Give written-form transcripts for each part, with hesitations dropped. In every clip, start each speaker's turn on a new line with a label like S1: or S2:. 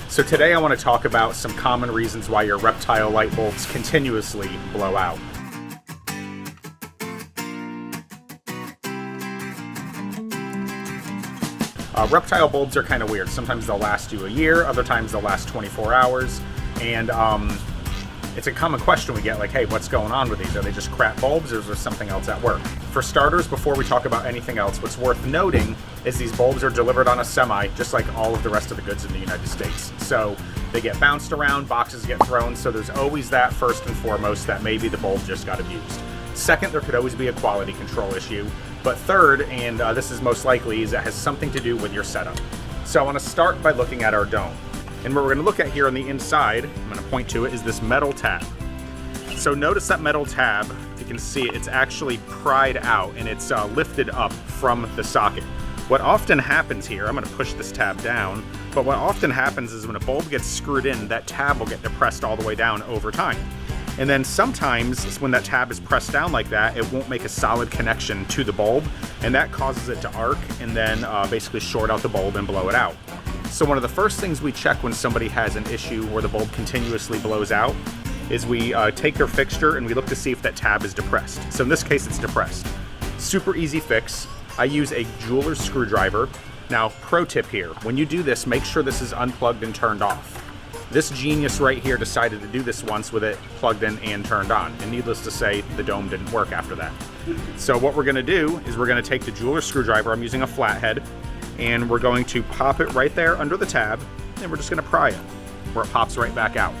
S1: So today I want to talk about some common reasons why your Reptile light bulbs continuously blow out. Reptile bulbs are kind of weird. Sometimes they'll last you a year, other times they'll last 24 hours, and it's a common question we get, like, hey, what's going on with these? Are they just crap bulbs, or is there something else at work? For starters, before we talk about anything else, what's worth noting is these bulbs are delivered on a semi, just like all of the rest of the goods in the United States. So they get bounced around, boxes get thrown, so there's always that first and foremost, that maybe the bulb just got abused. Second, there could always be a quality control issue. But third, and this is most likely, is it has something to do with your setup. So I want to start by looking at our dome. And what we're going to look at here on the inside, I'm going to point to it, is this metal tab. So notice that metal tab, if you can see it, it's actually pried out and it's lifted up from the socket. What often happens here, I'm going to push this tab down, but what often happens is when a bulb gets screwed in, that tab will get depressed all the way down over time. And then sometimes when that tab is pressed down like that, it won't make a solid connection to the bulb, and that causes it to arc and then basically short out the bulb and blow it out. So one of the first things we check when somebody has an issue where the bulb continuously blows out is we take their fixture and we look to see if that tab is depressed. So in this case, it's depressed. Super easy fix. I use a jeweler's screwdriver. Now, pro tip here, when you do this, make sure this is unplugged and turned off. This genius right here decided to do this once with it plugged in and turned on, and needless to say, the dome didn't work after that. So what we're gonna do is we're gonna take the jeweler's screwdriver, I'm using a flathead, and we're going to pop it right there under the tab, and we're just gonna pry it, where it pops right back out.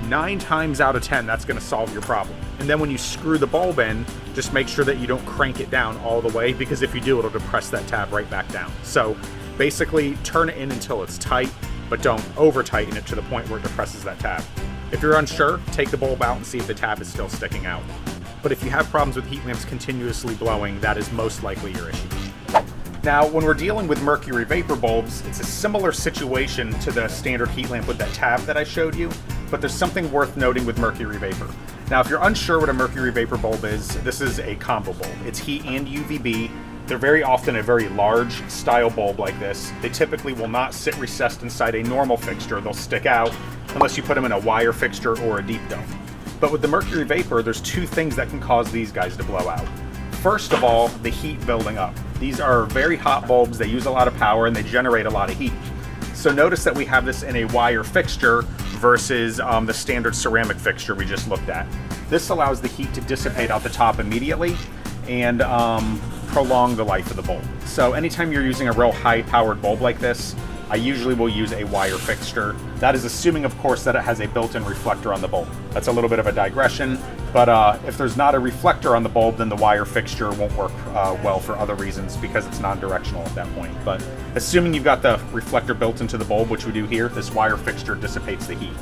S1: 9 times out of 10, that's gonna solve your problem. And then when you screw the bulb in, just make sure that you don't crank it down all the way, because if you do, it'll depress that tab right back down. So basically, turn it in until it's tight, but don't over tighten it to the point where it depresses that tab. If you're unsure, take the bulb out and see if the tab is still sticking out. But if you have problems with heat lamps continuously blowing, that is most likely your issue. Now, when we're dealing with mercury vapor bulbs, it's a similar situation to the standard heat lamp with that tab that I showed you, but there's something worth noting with mercury vapor. Now, if you're unsure what a mercury vapor bulb is, this is a combo bulb. It's heat and UVB. They're very often a very large style bulb like this. They typically will not sit recessed inside a normal fixture. They'll stick out unless you put them in a wire fixture or a deep dome. But with the mercury vapor, there's 2 things that can cause these guys to blow out. First of all, the heat building up. These are very hot bulbs. They use a lot of power and they generate a lot of heat. So notice that we have this in a wire fixture versus the standard ceramic fixture we just looked at. This allows the heat to dissipate out the top immediately and prolong the life of the bulb. So anytime you're using a real high-powered bulb like this, I usually will use a wire fixture. That is assuming, of course, that it has a built-in reflector on the bulb. That's a little bit of a digression, but if there's not a reflector on the bulb, then the wire fixture won't work well for other reasons because it's non-directional at that point. But assuming you've got the reflector built into the bulb, which we do here, this wire fixture dissipates the heat.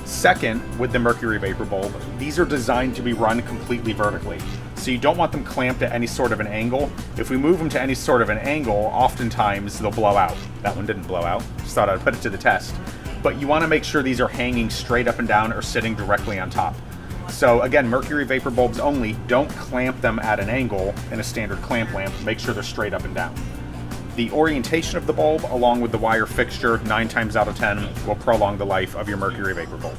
S1: Second, with the mercury vapor bulb, these are designed to be run completely vertically. So you don't want them clamped at any sort of an angle. If we move them to any sort of an angle, oftentimes they'll blow out. That one didn't blow out, just thought I'd put it to the test. But you wanna make sure these are hanging straight up and down or sitting directly on top. So again, mercury vapor bulbs only, don't clamp them at an angle in a standard clamp lamp, make sure they're straight up and down. The orientation of the bulb, along with the wire fixture, 9 times out of 10, will prolong the life of your mercury vapor bulb.